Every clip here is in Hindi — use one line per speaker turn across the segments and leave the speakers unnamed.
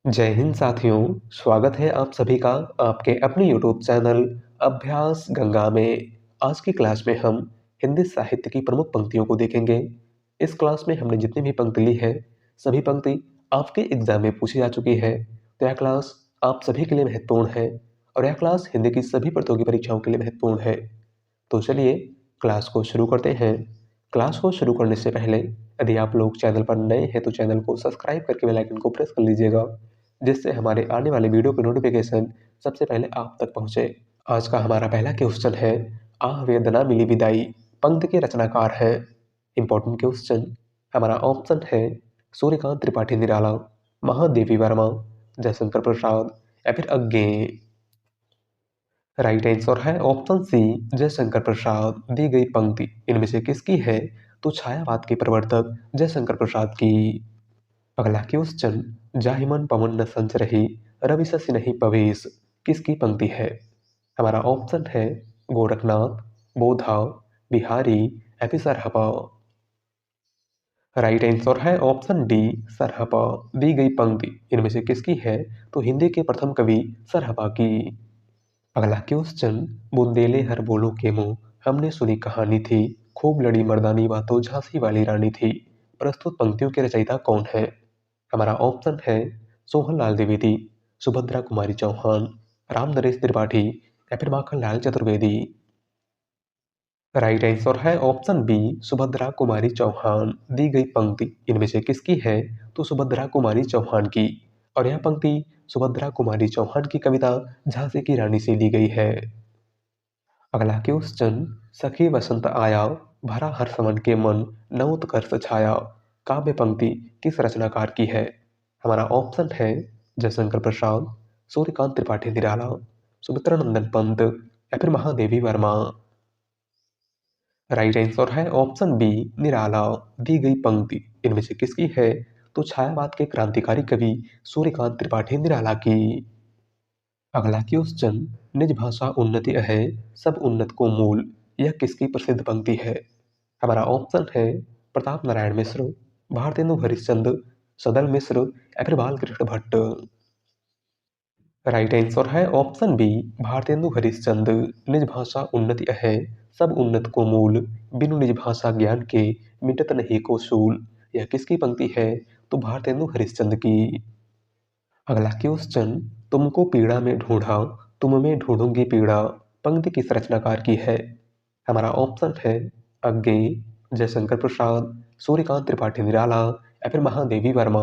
जय हिंद साथियों। स्वागत है आप सभी का आपके अपने यूट्यूब चैनल अभ्यास गंगा में। आज की क्लास में हम हिंदी साहित्य की प्रमुख पंक्तियों को देखेंगे। इस क्लास में हमने जितनी भी पंक्ति ली है सभी पंक्ति आपके एग्जाम में पूछी जा चुकी है, तो यह क्लास आप सभी के लिए महत्वपूर्ण है और यह क्लास हिंदी की सभी प्रतियोगी परीक्षाओं के लिए महत्वपूर्ण है। तो चलिए क्लास को शुरू करते हैं। क्लास को शुरू करने से पहले यदि आप लोग चैनल पर नए हैं तो चैनल को सब्सक्राइब करके बेल आइकन को प्रेस कर लीजिएगा, जिससे हमारे आने वाले वीडियो की नोटिफिकेशन सबसे पहले आप तक पहुंचे। आज का हमारा पहला क्वेश्चन है, आह वेदना मिली विदाई पंक्ति के रचनाकार हैं। Important question. हमारा ऑप्शन है सूर्यकांत त्रिपाठी निराला, महादेवी वर्मा, जयशंकर प्रसाद या फिर अज्ञे। राइट आंसर है ऑप्शन सी जयशंकर प्रसाद। दी गई पंक्ति इनमें से किसकी है? तो छायावाद के प्रवर्तक जयशंकर प्रसाद की। अगला क्वेश्चन, जाहिमन पवन न संच रही रवि शशि नहीं पवेश किसकी पंक्ति है? हमारा ऑप्शन है गोरखनाथ, बोधा, बिहारी या फिर सरहपा। राइट आंसर है ऑप्शन डी सरहपा। दी गई पंक्ति इनमें से किसकी है? तो हिंदी के प्रथम कवि सरहपा की। अगला क्वेश्चन, बुंदेले हर बोलो के मुंह हमने सुनी कहानी थी, खूब लड़ी मर्दानी बातों झांसी वाली रानी थी। प्रस्तुत पंक्तियों के रचयिता कौन है? हमारा ऑप्शन है सोहनलाल द्विवेदी, सुभद्रा कुमारी चौहान, राम नरेश त्रिपाठी या फिर माखनलाल चतुर्वेदी। राइट आंसर है ऑप्शन बी सुभद्रा कुमारी चौहान। दी गई पंक्ति इनमें से किसकी है? तो सुभद्रा कुमारी चौहान की। और यह पंक्ति सुभद्रा कुमारी चौहान की कविता झांसी की रानी से ली गई है। अगला क्वेश्चन, सखी वसंत आया भरा हर समन के मन नवोत्कर्ष छाया काव्य पंक्ति किस रचनाकार की है? हमारा ऑप्शन है जयशंकर प्रसाद, सूर्यकांत त्रिपाठी निराला, सुमित्रा नंदन पंत या फिर महादेवी वर्मा। राइट आंसर है ऑप्शन बी निराला। दी गई पंक्ति इनमें से किसकी है? तो छायावाद के क्रांतिकारी कवि सूर्यकांत त्रिपाठी निराला की। अगला क्वेश्चन, निज भाषा उन्नति है सब उन्नत को मूल यह किसकी प्रसिद्ध पंक्ति है? हमारा ऑप्शन है प्रताप नारायण मिश्र, भारतेंदु हरिश्चंद्र, सदल मिश्र या फिर बालकृष्ण भट्ट। राइट आंसर है ऑप्शन बी भारतेंदु हरिश्चंद्र। निज भाषा उन्नति है सब उन्नत को मूल, बिनु निज भाषा ज्ञान के मिटत नहीं को सूल यह किसकी पंक्ति है? तो भारतेंदु हरिश्चंद्र की। अगला क्वेश्चन, तुमको पीड़ा में ढूंढा तुम में ढूंढूंगी पीड़ा पंक्ति किस रचनाकार की है? हमारा ऑप्शन है अज्ञे, जयशंकर प्रसाद, सूर्यकांत त्रिपाठी निराला या फिर महादेवी वर्मा।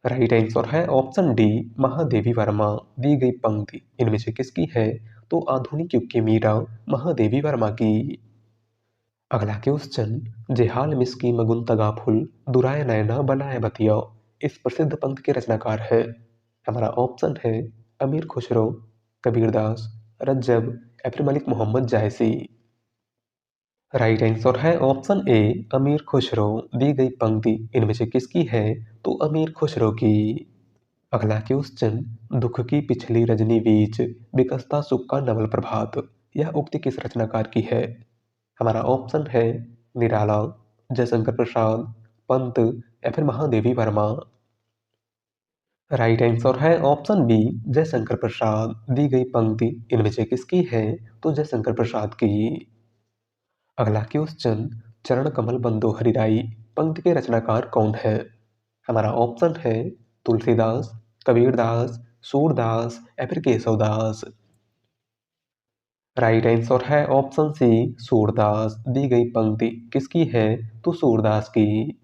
राइट आंसर है ऑप्शन डी महादेवी वर्मा। दी गई पंक्ति इनमें से किसकी है? तो आधुनिक युग की मीरा महादेवी वर्मा की। अगला क्वेश्चन, जेहाल मिसकी मगुन तगा फुल दुराय नैना बनाए बतिया इस प्रसिद्ध पंक्ति के रचनाकार है? हमारा ऑप्शन है अमीर खुसरो, कबीरदास, रज्जब या फिर मलिक मोहम्मद जायसी। राइट आंसर है ऑप्शन ए अमीर खुसरो। दी गई पंक्ति इनमें से किसकी है? तो अमीर खुसरो की। अगला क्वेश्चन, दुख की पिछली रजनी बीच विकसता सुख का नवल प्रभात यह उक्ति किस रचनाकार की है? हमारा ऑप्शन है निराला, जयशंकर प्रसाद, पंत या फिर महादेवी वर्मा। राइट आंसर है ऑप्शन बी जयशंकर प्रसाद। दी गई पंक्ति इनमें से किसकी है? तो जयशंकर प्रसाद की। अगला क्वेश्चन, चरण कमल बंदो हरिराई पंक्ति के रचनाकार कौन है? हमारा ऑप्शन है तुलसीदास, कबीरदास, सूरदास या फिर केशवदास। राइट आंसर है ऑप्शन सी सूरदास। दी गई पंक्ति किसकी है? तो सूरदास की।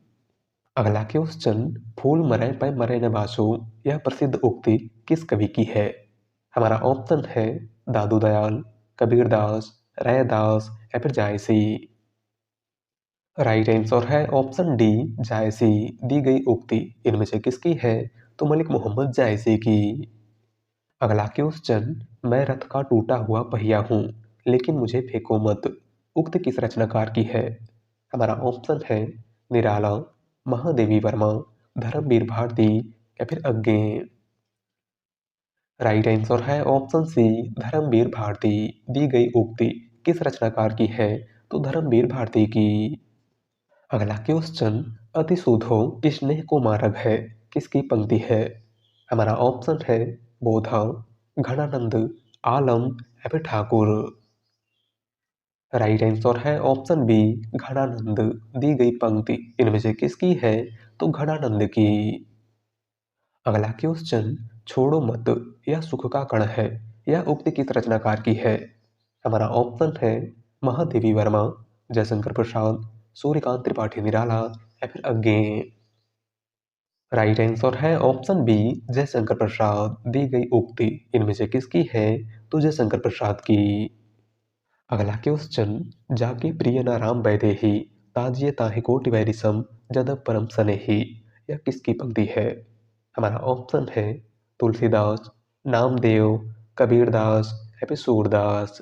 अगला क्वेश्चन, फूल मरे पे मरे न बासु यह प्रसिद्ध उक्ति किस कवि की है? हमारा ऑप्शन है दादू दयाल, कबीरदास, रैदास या फिर जायसी। राइट आंसर है ऑप्शन डी जायसी। दी गई उक्ति इनमें से किसकी है? तो मलिक मोहम्मद जायसी की। अगला क्वेश्चन, मैं रथ का टूटा हुआ पहिया हूँ लेकिन मुझे फेंको मत उक्त किस रचनाकार की है? हमारा ऑप्शन है निराला, महादेवी वर्मा, धर्मवीर भारती या फिर अज्ञे। राइट आंसर है ऑप्शन सी धर्मवीर भारती। दी गई उक्ति किस रचनाकार की है? तो धर्मवीर भारती की। अगला क्वेश्चन, अति सुधो स्नेह को मारग है किसकी पंक्ति है? हमारा ऑप्शन है बोधा, घनानंद, आलम या फिर ठाकुर। राइट आंसर है ऑप्शन बी, घनानंद। दी गई पंक्ति इनमें से किसकी है? तो घनानंद की। अगला क्वेश्चन, छोड़ो मत यह सुख का कण है, यह उक्ति किस रचनाकार की है? हमारा ऑप्शन है महादेवी वर्मा, जयशंकर प्रसाद, सूर्यकांत त्रिपाठी निराला या फिर अज्ञे। राइट आंसर है ऑप्शन बी, जयशंकर प्रसाद। दी गई उक्ति इनमें से किसकी है? तो जयशंकर प्रसाद की। अगला क्वेश्चन, जाके प्रिय न राम वैदेही, ताजिए ताहि कोटि वैरिसम, जद परम सनेही। यह किसकी पंक्ति है? हमारा ऑप्शन है तुलसीदास, नामदेव, कबीरदास या फिर सूरदास।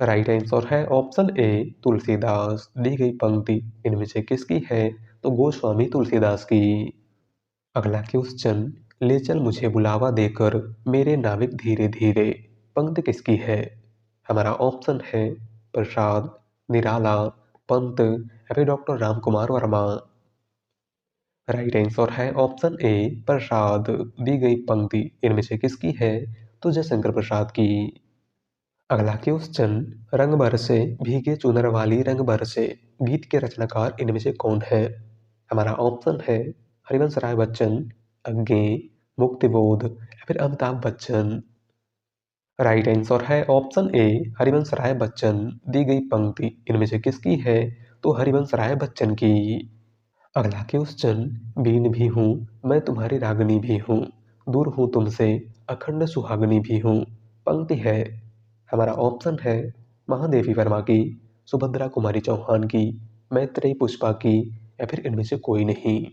राइट आंसर है ऑप्शन ए, तुलसीदास। दी गई पंक्ति इनमें से किसकी है? तो गोस्वामी तुलसीदास की। अगला क्वेश्चन, ले चल मुझे बुलावा देकर मेरे नाविक धीरे धीरे। पंक्ति किसकी है? हमारा ऑप्शन है प्रसाद, निराला, पंत या फिर doctor Ram Kumar Verma. Right answer है ऑप्शन ए, प्रसाद। दी गई पंक्ति इनमें से किसकी है? तो जयशंकर प्रसाद की। अगला क्वेश्चन, रंग बरसे भीगे चुनर वाली रंग बरसे, गीत के रचनाकार इनमें से कौन है? हमारा ऑप्शन है हरिवंश राय बच्चन, अज्ञे, मुक्तिबोध या फिर अमिताभ बच्चन। राइट आंसर है ऑप्शन ए, हरिवंश राय बच्चन। दी गई पंक्ति इनमें से किसकी है? तो हरिवंश राय बच्चन की। अगला क्वेश्चन, बीन भी हूँ मैं तुम्हारी रागनी भी हूँ, दूर हूँ तुमसे अखंड सुहागनी भी हूँ। पंक्ति है। हमारा ऑप्शन है महादेवी वर्मा की, सुभद्रा कुमारी चौहान की, मैत्रेयी पुष्पा की या फिर इनमें से कोई नहीं।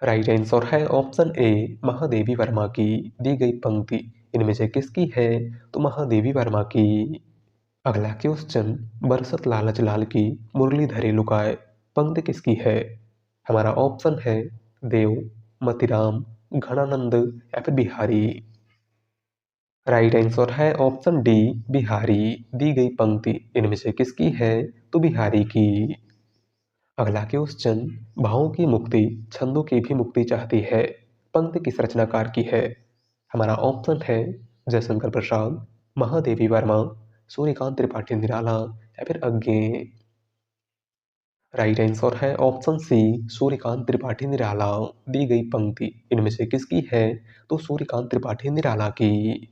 राइट आंसर है ऑप्शन ए, महादेवी वर्मा की। दी गई पंक्ति इनमें से किसकी है? तो महादेवी वर्मा की। अगला क्वेश्चन, बरसत लालच लाल की मुरली लुकाए। पंक्ति किसकी है? हमारा ऑप्शन है देव, मतिराम, घनानंद या फिर बिहारी। राइट आंसर है ऑप्शन डी, बिहारी। दी गई पंक्ति इनमें से किसकी है? तो बिहारी की। अगला क्वेश्चन, भावों की मुक्ति छंदों की भी मुक्ति चाहती है। पंक्ति किस रचनाकार की है? हमारा ऑप्शन है जयशंकर प्रसाद, महादेवी वर्मा, सूर्यकांत त्रिपाठी निराला या फिर अज्ञे। राइट आंसर है ऑप्शन सी, सूर्यकांत त्रिपाठी निराला। दी गई पंक्ति इनमें से किसकी है? तो सूर्यकांत त्रिपाठी निराला की।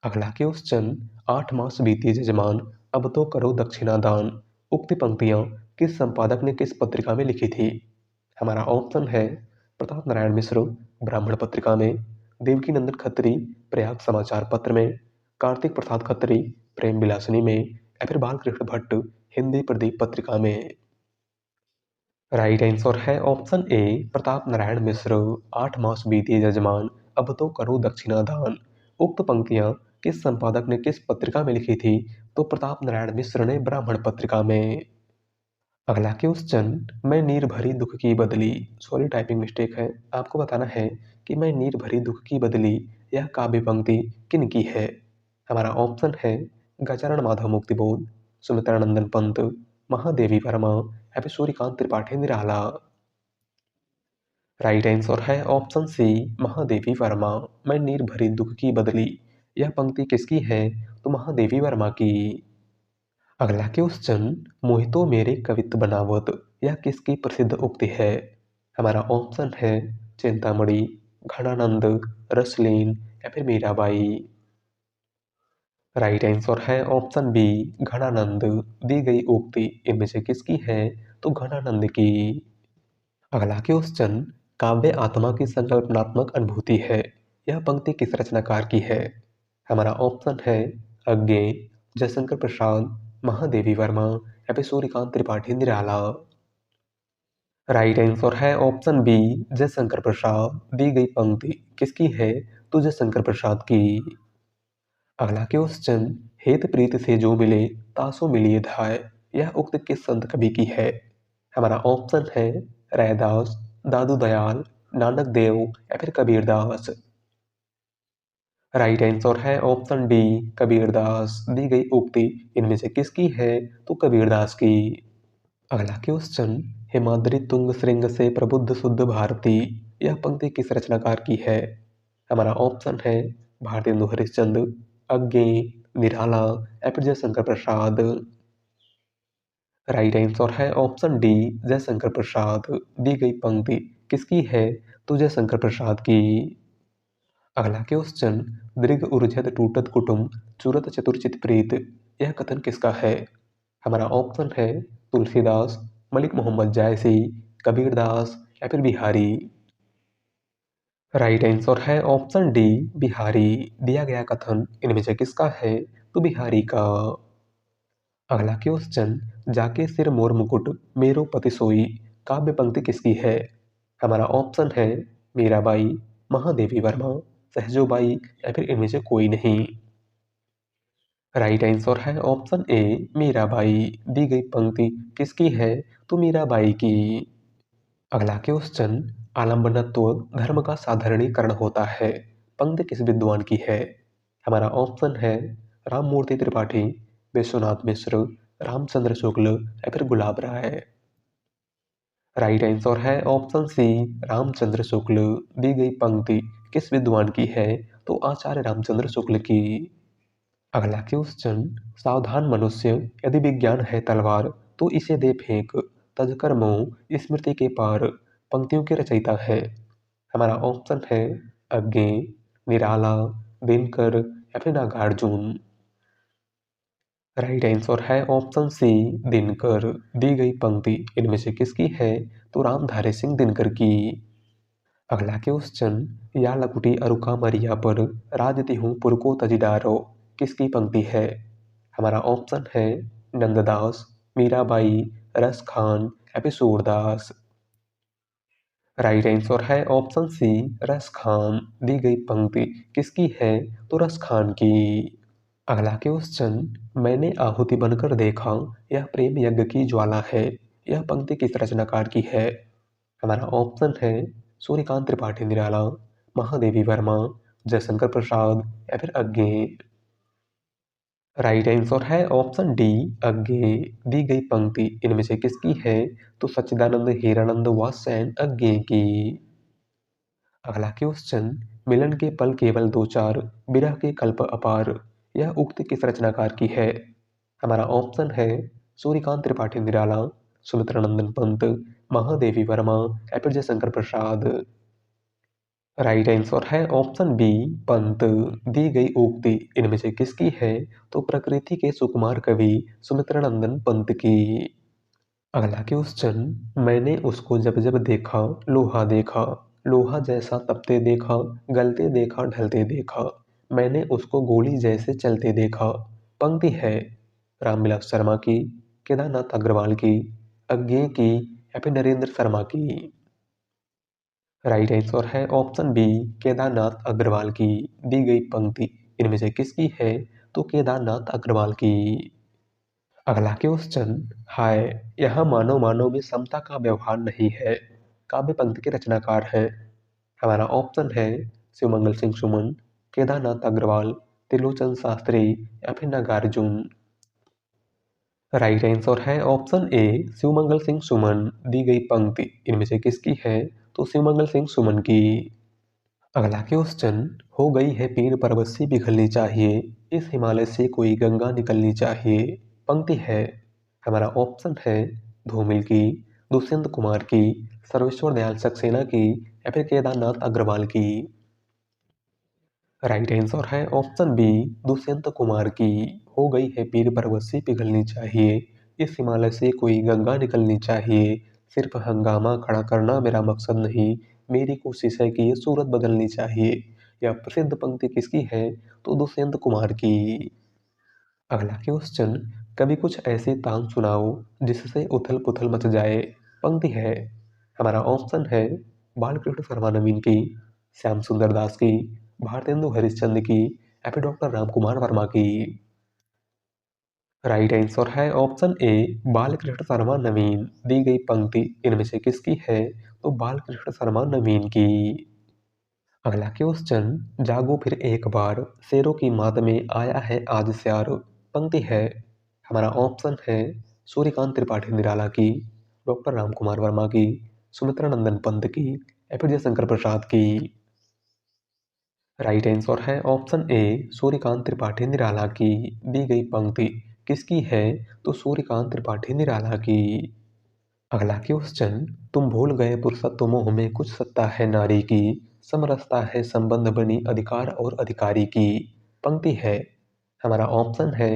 अगला क्वेश्चन, 8 मास बीते जजमान, अब तो करो दक्षिणा दान। उक्त पंक्तियां किस संपादक ने किस पत्रिका में लिखी थी? हमारा ऑप्शन है प्रताप नारायण मिश्र, ब्राह्मण पत्रिका में, देवकी नंदन खत्री, प्रयाग समाचार पत्र में, कार्तिक प्रसाद खत्री, प्रेम विलासिनी में या फिर बालकृष्ण भट्ट, हिंदी प्रदीप पत्रिका में। राइट आंसर है ऑप्शन ए, प्रताप नारायण मिश्र। 8 मास बीते जजमान, अब तो करो दक्षिणा दान। उक्त पंक्तियां किस संपादक ने किस पत्रिका में लिखी थी? तो प्रताप नारायण मिश्र ने ब्राह्मण पत्रिका में। अगला क्वेश्चन, मैं नीर भरी दुख की बदली। सॉरी टाइपिंग मिस्टेक है। आपको बताना है कि मैं नीर भरी दुख की बदली यह काव्य पंक्ति किन की है? हमारा ऑप्शन है गजानन माधव मुक्तिबोध, सुमित्रानंदन पंत, महादेवी वर्मा या फिर सूर्यकांत त्रिपाठी निराला। राइट आंसर है ऑप्शन सी, महादेवी वर्मा। मैं नीर भरी दुख की बदली यह पंक्ति किसकी है? तो महादेवी वर्मा की। अगला क्वेश्चन, मोहितो मेरे कवित बनावत यह किसकी प्रसिद्ध उक्ति है? हमारा ऑप्शन है चिंतामणि, घनानंद, रसलीन या फिर मीराबाई। राइट आंसर है ऑप्शन बी, घनानंद। दी गई उक्ति इनमें से किसकी है? तो घनानंद की। अगला क्वेश्चन, काव्य आत्मा की संकल्पनात्मक अनुभूति है यह पंक्ति किस रचनाकार की है? हमारा ऑप्शन है अज्ञे, जयशंकर प्रसाद, महादेवी वर्मा या फिर सूर्यकांत त्रिपाठी निराला। राइट आंसर है ऑप्शन बी, जयशंकर प्रसाद। दी गई पंक्ति किसकी है? तो जयशंकर प्रसाद की। अगला क्वेश्चन, हेत प्रीत से जो मिले तासो मिलिए धाय यह उक्त किस संत कवि की है? हमारा ऑप्शन है रैदास, दादू दयाल, नानक देव या फिर कबीरदास। राइट आंसर है ऑप्शन डी, कबीरदास। दी गई उक्ति इनमें से किसकी है? तो कबीरदास की। अगला क्वेश्चन, हिमाद्रि तुंग श्रृंग से प्रबुद्ध शुद्ध भारती। यह पंक्ति किस रचनाकार की है? हमारा ऑप्शन है भारतेंदु हरिश्चंद्र, अज्ञे, निराला या फिर जयशंकर प्रसाद। राइट आंसर है ऑप्शन डी, जयशंकर प्रसाद। दी गई पंक्ति किसकी है? तो जयशंकर प्रसाद की। अगला क्वेश्चन, दृघ ऊर्जत टूटत कुटुम चूरत चतुर्चित प्रीत। यह कथन किसका है? हमारा ऑप्शन है तुलसीदास, मलिक मोहम्मद जायसी, कबीरदास या फिर बिहारी। राइट आंसर है ऑप्शन डी, बिहारी। दिया गया कथन इनमें से किसका है? तो बिहारी का। अगला क्वेश्चन, जाके सिर मोर मुकुट मेरो पति सोई। काव्य पंक्ति किसकी है? हमारा ऑप्शन है मीराबाई, महादेवी वर्मा, सहजोबाई या फिर इनमें से कोई नहीं। राइट आंसर है ऑप्शन ए, मीराबाई। दी गई पंक्ति किसकी है? तो मीराबाई की। अगला क्वेश्चन, आलम्बनत्व धर्म का साधारणीकरण होता है। पंक्ति किस विद्वान की है? हमारा ऑप्शन है राममूर्ति त्रिपाठी, विश्वनाथ मिश्र, रामचंद्र शुक्ल या फिर गुलाब राय। राइट आंसर है ऑप्शन सी, रामचंद्र शुक्ल। दी गई पंक्ति किस विद्वान की है? तो आचार्य रामचंद्र शुक्ल की। अगला क्वेश्चन, सावधान मनुष्य यदि विज्ञान है तलवार तो इसे दे फेंक, तजकर मोह स्मृति के पार। पंक्तियों के रचयिता है? हमारा ऑप्शन है अज्ञे, निराला, दिनकर या फिर नागार्जुन। राइट आंसर है ऑप्शन सी, दिनकर। दी गई पंक्ति इनमें से किसकी है? तो रामधारी सिंह दिनकर की। अगला क्वेश्चन, या लकुटी अरुका मरिया पर राजति हूँ पुर को तजिडारो। किसकी पंक्ति है? हमारा ऑप्शन है नंददास, मीराबाई, रस खान या फिर सूरदास। राइट आंसर है ऑप्शन सी, रस खान। दी गई पंक्ति किसकी है? तो रस खान की। अगला क्वेश्चन, मैंने आहुति बनकर देखा यह प्रेम यज्ञ की ज्वाला है। यह पंक्ति किस रचनाकार की है? हमारा ऑप्शन है सूर्यकांत त्रिपाठी निराला, महादेवी वर्मा, जयशंकर प्रसाद या फिर अज्ञे। राइट आंसर है ऑप्शन डी, अज्ञे। दी गई पंक्ति इनमें से किसकी है? तो सच्चिदानंद हीरानंद व सैन अज्ञे की। अगला क्वेश्चन, मिलन के पल केवल दो चार, विरह के कल्प अपार। यह उक्ति किस रचनाकार की है? हमारा ऑप्शन है सूर्यकांत त्रिपाठी निराला, सुमित्रानंदन पंत, महादेवी वर्मा या फिर जयशंकर प्रसाद। राइट आंसर है ऑप्शन बी, पंत। दी गई उक्ति इनमें से किसकी है? तो प्रकृति के सुकुमार कवि सुमित्रानंदन पंत की। अगला क्वेश्चन, मैंने उसको जब जब देखा लोहा देखा, लोहा जैसा तपते देखा, गलते देखा ढलते देखा। मैंने उसको गोली जैसे चलते देखा। पंक्ति है रामविलास शर्मा की, केदारनाथ अग्रवाल की, अज्ञे की या फिर नरेंद्र शर्मा की। राइट आंसर है ऑप्शन बी, केदारनाथ अग्रवाल की। दी गई पंक्ति इनमें से किसकी है? तो केदारनाथ अग्रवाल की। अगला क्वेश्चन, हाय यहाँ मानव मानव में समता का व्यवहार नहीं है। काव्य पंक्ति के रचनाकार है? हमारा ऑप्शन है शिवमंगल सिंह सुमन, केदारनाथ अग्रवाल, त्रिलोचन शास्त्री या फिर नागार्जुन। राइट आंसर है ऑप्शन ए, शिवमंगल सिंह सुमन। दी गई पंक्ति इनमें से किसकी है? तो शिवमंगल सिंह सुमन की। अगला क्वेश्चन, हो गई है पीर पर्वत सी पिघलनी चाहिए, इस हिमालय से कोई गंगा निकलनी चाहिए। पंक्ति है हमारा ऑप्शन है धूमिल की, दुष्यंत कुमार की, सर्वेश्वर दयाल सक्सेना की या फिर केदारनाथ अग्रवाल की। राइट आंसर है ऑप्शन बी, दुष्यंत कुमार की। हो गई है पीर पर्वत सी पिघलनी चाहिए, इस हिमालय से कोई गंगा निकलनी चाहिए। सिर्फ हंगामा खड़ा करना मेरा मकसद नहीं, मेरी कोशिश है कि ये सूरत बदलनी चाहिए। यह प्रसिद्ध पंक्ति किसकी है? तो दुष्यंत कुमार की। अगला क्वेश्चन, कभी कुछ ऐसी तान सुनाओ जिससे उथल पुथल मच जाए। पंक्ति है हमारा ऑप्शन है बालकृष्ण शर्मा नवीन की, श्याम सुंदर दास की, भारतेंदु हरिश्चंद्र की या फिर डॉक्टर रामकुमार वर्मा की। राइट आंसर है ऑप्शन ए, बालकृष्ण शर्मा नवीन। दी गई पंक्ति इनमें से किसकी है? तो बालकृष्ण शर्मा नवीन की। अगला क्वेश्चन, जागो फिर एक बार, शेरों की मात में आया है आज श्यार। पंक्ति है हमारा ऑप्शन है सूर्यकांत त्रिपाठी निराला की, डॉक्टर राम कुमार वर्मा की, सुमित्रा नंदन पंत की या फिर जयशंकर प्रसाद की? राइट आंसर है ऑप्शन ए सूर्यकांत त्रिपाठी निराला की। दी गई पंक्ति किसकी है? तो सूर्यकांत त्रिपाठी निराला की। अगला क्वेश्चन, तुम भूल गए पुरुषत्व मोह में कुछ सत्ता है नारी की, समरसता है संबंध बनी अधिकार और अधिकारी की। पंक्ति है, हमारा ऑप्शन है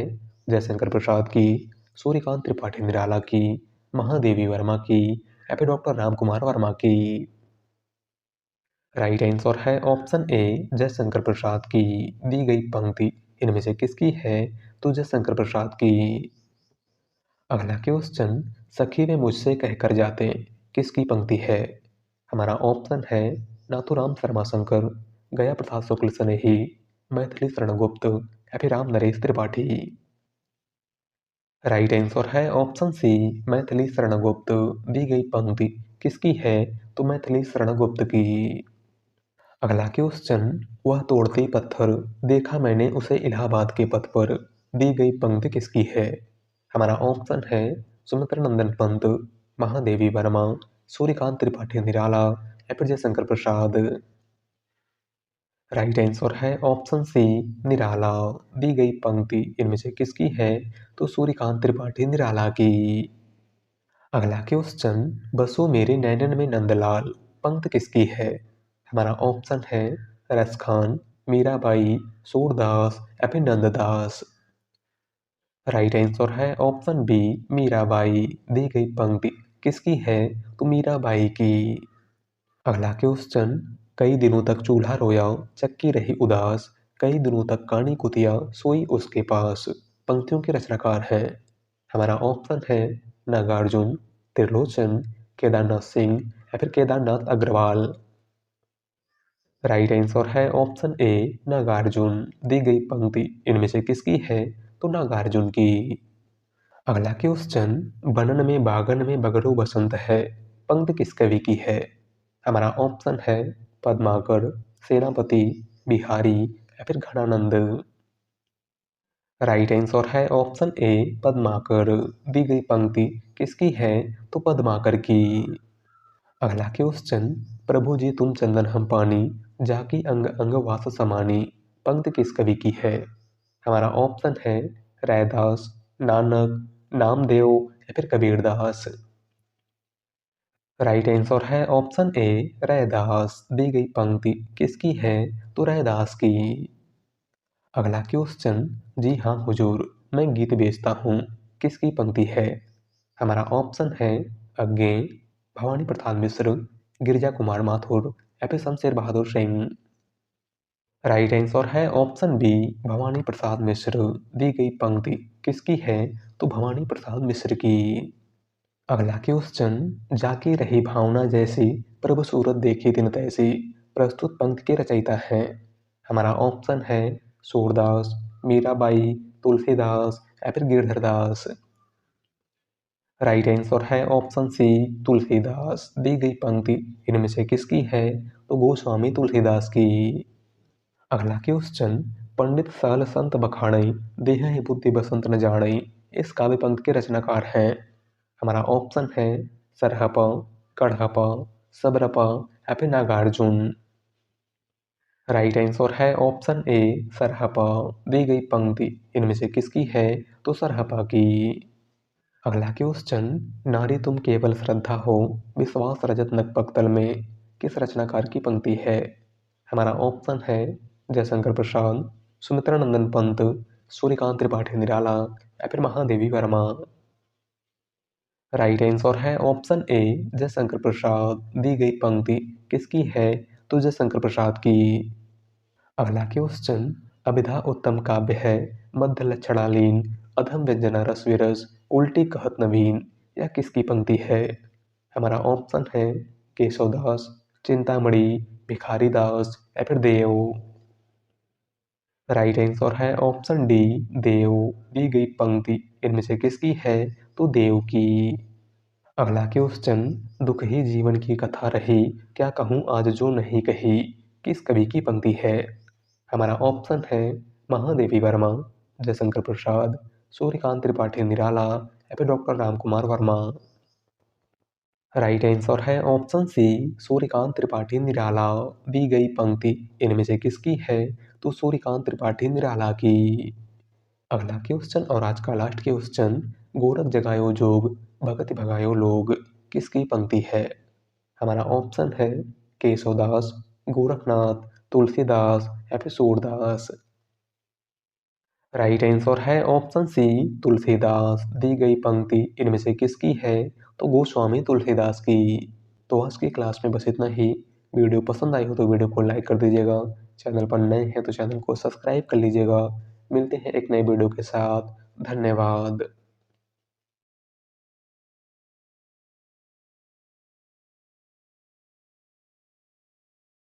जयशंकर प्रसाद की, सूर्यकांत त्रिपाठी निराला की, महादेवी वर्मा की या फिर डॉक्टर राम कुमार वर्मा की। राइट आंसर है ऑप्शन ए जयशंकर प्रसाद की। दी गई पंक्ति इनमें से किसकी है? तो जयशंकर प्रसाद की। अगला क्वेश्चन, सखी वे मुझसे कहकर जाते किसकी पंक्ति है? हमारा ऑप्शन है नाथुराम शर्मा शंकर, गया प्रसाद शुक्ल स्नेही, मैथिली शरण गुप्त या फिर राम नरेश त्रिपाठी। राइट आंसर है ऑप्शन सी मैथिली शरण गुप्त। दी गई पंक्ति किसकी है? तो मैथिली शरण गुप्त की। अगला क्वेश्चन, वह तोड़ती पत्थर देखा मैंने उसे इलाहाबाद के पथ पर। दी गई पंक्ति किसकी है? हमारा ऑप्शन है सुमित्रा नंदन पंत, महादेवी वर्मा, सूर्यकांत त्रिपाठी निराला या फिर जयशंकर प्रसाद। राइट आंसर है ऑप्शन सी निराला। दी गई पंक्ति इनमें से किसकी है? तो सूर्यकांत त्रिपाठी निराला की। अगला क्वेश्चन, बसो मेरे नैनन में नंदलाल पंक्ति किसकी है? हमारा ऑप्शन है रस खान, मीराबाई, सूरदास या फिर नंददास। राइट आंसर है ऑप्शन बी मीराबाई। दी गई पंक्ति किसकी है? तो मीराबाई की। अगला क्वेश्चन, कई दिनों तक चूल्हा रोया चक्की रही उदास, कई दिनों तक कानी कुतिया सोई उसके पास। पंक्तियों के रचनाकार हैं, हमारा ऑप्शन है नागार्जुन, त्रिलोचन, केदारनाथ सिंह या फिर केदारनाथ अग्रवाल। राइट आंसर है ऑप्शन ए नागार्जुन। दी गई पंक्ति इनमें से किसकी है? तो नागार्जुन की। अगला क्वेश्चन, बनन में बागन में बगड़ो बसंत है पंक्ति किस कवि की है? हमारा ऑप्शन है पद्माकर, सेनापति, बिहारी या फिर घनानंद। राइट आंसर है ऑप्शन ए पद्माकर। दी गई पंक्ति किसकी है? तो पद्माकर की। अगला क्वेश्चन, प्रभु जी तुम चंदन हम पानी, जाकी अंग अंग वास समानी पंक्ति किस कवि की है? हमारा ऑप्शन है रैदास, नानक, नामदेव या फिर कबीरदास। राइट आंसर है ऑप्शन ए रैदास। दी गई पंक्ति किसकी है? तो रैदास की। अगला क्वेश्चन, जी हाँ हुजूर मैं गीत बेचता हूँ किसकी पंक्ति है? हमारा ऑप्शन है अज्ञे, भवानी प्रसाद मिश्र, गिरिजा कुमार माथुर या फिर शमशेर बहादुर सिंह। राइट आंसर है ऑप्शन बी भवानी प्रसाद मिश्र। दी गई पंक्ति किसकी है? तो भवानी प्रसाद मिश्र की। अगला क्वेश्चन, जाकी रही भावना जैसी प्रभु सूरत देखी दिन तैसी प्रस्तुत पंक्ति के रचयिता हैं। हमारा ऑप्शन है सूरदास, मीराबाई, तुलसीदास या फिर गिरधरदास। राइट आंसर है ऑप्शन सी तुलसीदास। दी गई पंक्ति इनमें से किसकी है? तो गोस्वामी तुलसीदास की। अगला क्वेश्चन, पंडित सहल संत बखाड़ई देह बुद्धि बसंत न जाड़ई इस काव्य पंक्ति के रचनाकार हैं। हमारा ऑप्शन है सरहपा, कढ़हपा, सबरपा या फिर नागार्जुन। राइट आंसर है ऑप्शन ए सरहपा। दी गई पंक्ति इनमें से किसकी है? तो सरहपा की। अगला क्वेश्चन, नारी तुम केवल श्रद्धा हो विश्वास रजत नक पक्तल में किस रचनाकार की पंक्ति है? हमारा ऑप्शन है जयशंकर प्रसाद, सुमित्रा नंदन पंत, सूर्यकांत त्रिपाठी निराला या फिर महादेवी वर्मा। राइट आंसर है ऑप्शन ए जयशंकर प्रसाद। दी गई पंक्ति किसकी है? तो जयशंकर प्रसाद की। अगला क्वेश्चन, अभिधा उत्तम काव्य है मध्य लक्षणालीन, अधम व्यंजना रस विरस उल्टी कहत नवीन यह किसकी पंक्ति है? हमारा ऑप्शन है केशवदास, चिंतामणि, भिखारी दास या फिर देव। राइट आंसर है ऑप्शन डी देव। दी गई पंक्ति इनमें से किसकी है? तो देव की। अगला क्वेश्चन, दुख ही जीवन की कथा रही क्या कहूँ आज जो नहीं कही किस कवि की पंक्ति है? हमारा ऑप्शन है महादेवी वर्मा, जयशंकर प्रसाद, सूर्यकांत त्रिपाठी निराला या फिर doctor Ram Kumar Verma. Right answer है ऑप्शन सी सूर्यकांत त्रिपाठी निराला। दी गई पंक्ति इनमें से किसकी है? तो सूर्यकांत त्रिपाठी निराला की। अगला क्वेश्चन और आज का लास्ट क्वेश्चन, गोरख जगायो जोग भगत भगायो लोग किसकी पंक्ति है? हमारा ऑप्शन है केशवदास, गोरखनाथ, तुलसीदास या फिर सूरदास। राइट आंसर है ऑप्शन सी तुलसीदास। दी गई पंक्ति इनमें से किसकी है? तो गोस्वामी तुलसीदास की। तो आज की क्लास में बस इतना ही। वीडियो पसंद आई हो तो वीडियो को लाइक कर दीजिएगा। चैनल पर नए हैं तो चैनल को सब्सक्राइब कर लीजिएगा। मिलते हैं एक नए वीडियो के साथ। धन्यवाद।